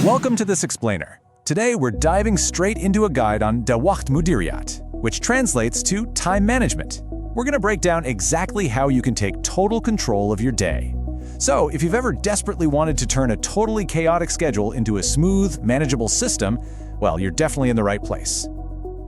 Welcome to this explainer. Today we're diving straight into a guide on de wacht mudiriyat, which translates to time management. We're going to break down exactly how you can take total control of your day. So, if you've ever desperately wanted to turn a totally chaotic schedule into a smooth, manageable system, well, you're definitely in the right place.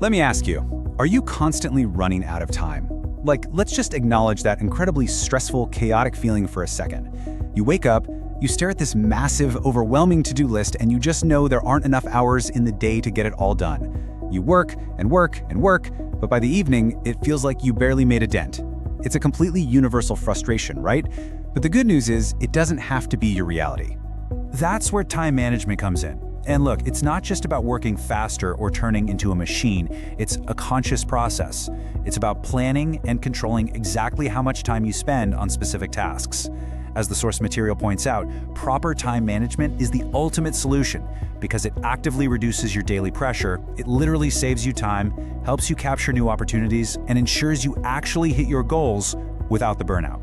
Let me ask you, are you constantly running out of time? Let's just acknowledge that incredibly stressful, chaotic feeling for a second. You wake up, you stare at this massive, overwhelming to-do list, and you just know there aren't enough hours in the day to get it all done. You work and work and work, but by the evening, it feels like you barely made a dent. It's a completely universal frustration, right? But the good news is, it doesn't have to be your reality. That's where time management comes in. And look, it's not just about working faster or turning into a machine. It's a conscious process. It's about planning and controlling exactly how much time you spend on specific tasks. As the source material points out, proper time management is the ultimate solution because it actively reduces your daily pressure, it literally saves you time, helps you capture new opportunities, and ensures you actually hit your goals without the burnout.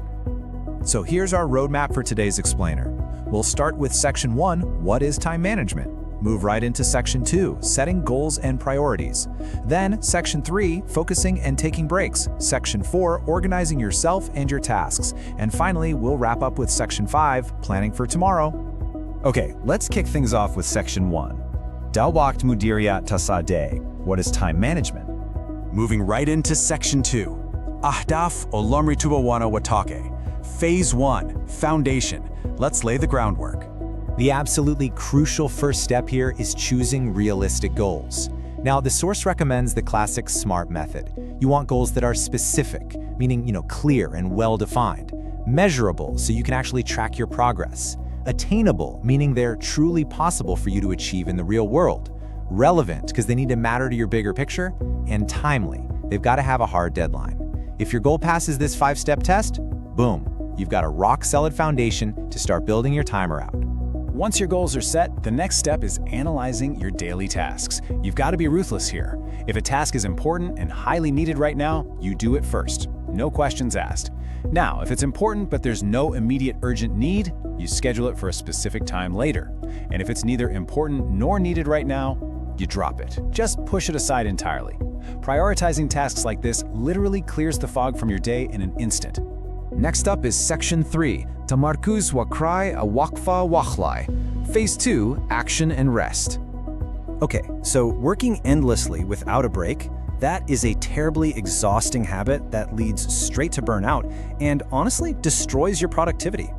So here's our roadmap for today's explainer. We'll start with Section 1, what is time management? Move right into Section 2, setting goals and priorities. Then Section 3, focusing and taking breaks. Section 4, organizing yourself and your tasks. And finally, we'll wrap up with Section 5, planning for tomorrow. Okay, let's kick things off with Section 1. De wacht mudiriyat tasadeh. What is time management? Moving right into Section 2. Ahdaf olamri tubawana watake. Phase 1, foundation. Let's lay the groundwork. The absolutely crucial first step here is choosing realistic goals. Now, the source recommends the classic SMART method. You want goals that are specific, meaning, clear and well-defined. Measurable, so you can actually track your progress. Attainable, meaning they're truly possible for you to achieve in the real world. Relevant, because they need to matter to your bigger picture. And timely, they've got to have a hard deadline. If your goal passes this 5-step test, boom, you've got a rock-solid foundation to start building your timer out. Once your goals are set, the next step is analyzing your daily tasks. You've got to be ruthless here. If a task is important and highly needed right now, you do it first. No questions asked. Now, if it's important but there's no immediate urgent need, you schedule it for a specific time later. And if it's neither important nor needed right now, you drop it. Just push it aside entirely. Prioritizing tasks like this literally clears the fog from your day in an instant. Next up is Section 3, Tamarkuz Wakrai a Wakfa Wakhlai. Phase 2, Action and Rest. Okay, so working endlessly without a break, that is a terribly exhausting habit that leads straight to burnout and honestly destroys your productivity.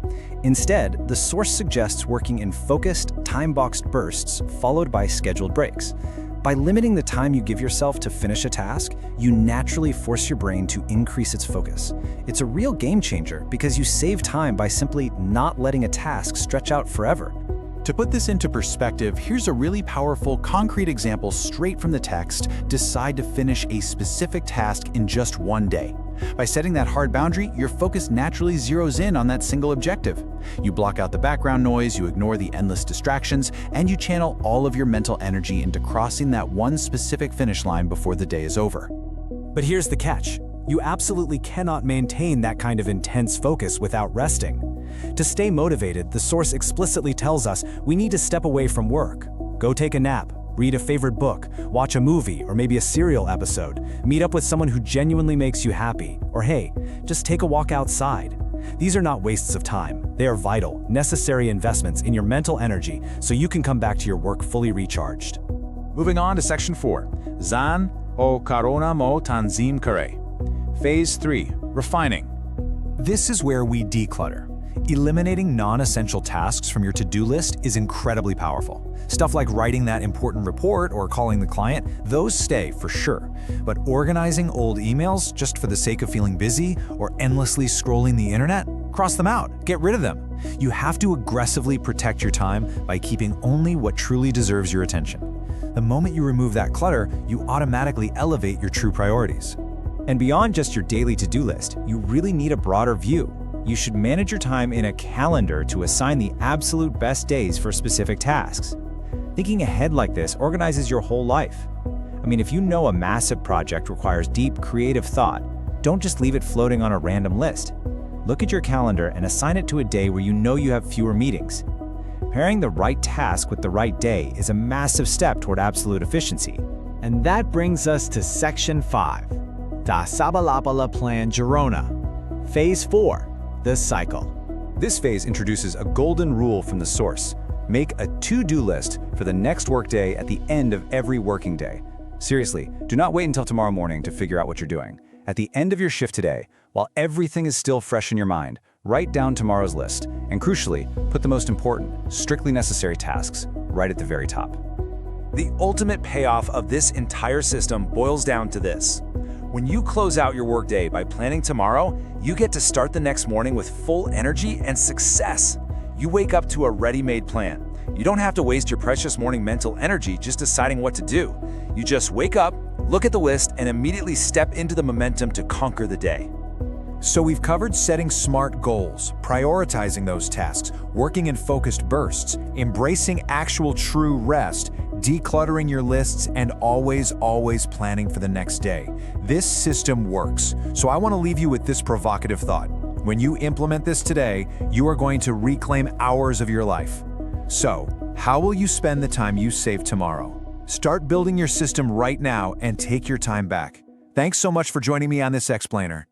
Instead, the source suggests working in focused, time-boxed bursts followed by scheduled breaks. By limiting the time you give yourself to finish a task, you naturally force your brain to increase its focus. It's a real game changer because you save time by simply not letting a task stretch out forever. To put this into perspective, here's a really powerful, concrete example straight from the text. Decide to finish a specific task in just one day. By setting that hard boundary, your focus naturally zeroes in on that single objective. You block out the background noise, you ignore the endless distractions, and you channel all of your mental energy into crossing that one specific finish line before the day is over. But here's the catch. You absolutely cannot maintain that kind of intense focus without resting. To stay motivated, the source explicitly tells us we need to step away from work. Go take a nap, read a favorite book, watch a movie or maybe a serial episode, meet up with someone who genuinely makes you happy, or hey, just take a walk outside. These are not wastes of time. They are vital, necessary investments in your mental energy so you can come back to your work fully recharged. Moving on to Section 4, Zan o Karona mo Tanzim Kare. Phase 3, Refining. This is where we declutter. Eliminating non-essential tasks from your to-do list is incredibly powerful. Stuff like writing that important report or calling the client, those stay for sure. But organizing old emails just for the sake of feeling busy or endlessly scrolling the internet, cross them out, get rid of them. You have to aggressively protect your time by keeping only what truly deserves your attention. The moment you remove that clutter, you automatically elevate your true priorities. And beyond just your daily to-do list, you really need a broader view. You should manage your time in a calendar to assign the absolute best days for specific tasks. Thinking ahead like this organizes your whole life. If you know a massive project requires deep, creative thought, don't just leave it floating on a random list. Look at your calendar and assign it to a day where you know you have fewer meetings. Pairing the right task with the right day is a massive step toward absolute efficiency. And that brings us to Section 5, the Sabalapala Plan Girona. Phase 4, the cycle. This phase introduces a golden rule from the source. Make a to-do list for the next workday at the end of every working day. Seriously, do not wait until tomorrow morning to figure out what you're doing. At the end of your shift today, while everything is still fresh in your mind, write down tomorrow's list, and crucially, put the most important, strictly necessary tasks right at the very top. The ultimate payoff of this entire system boils down to this. When you close out your workday by planning tomorrow, you get to start the next morning with full energy and success. You wake up to a ready-made plan. You don't have to waste your precious morning mental energy just deciding what to do. You just wake up, look at the list, and immediately step into the momentum to conquer the day. So we've covered setting smart goals, prioritizing those tasks, working in focused bursts, embracing actual true rest, decluttering your lists, and always planning for the next day. This system works. So I want to leave you with this provocative thought. When you implement this today, you are going to reclaim hours of your life. So, how will you spend the time you save tomorrow? Start building your system right now and take your time back. Thanks so much for joining me on this explainer.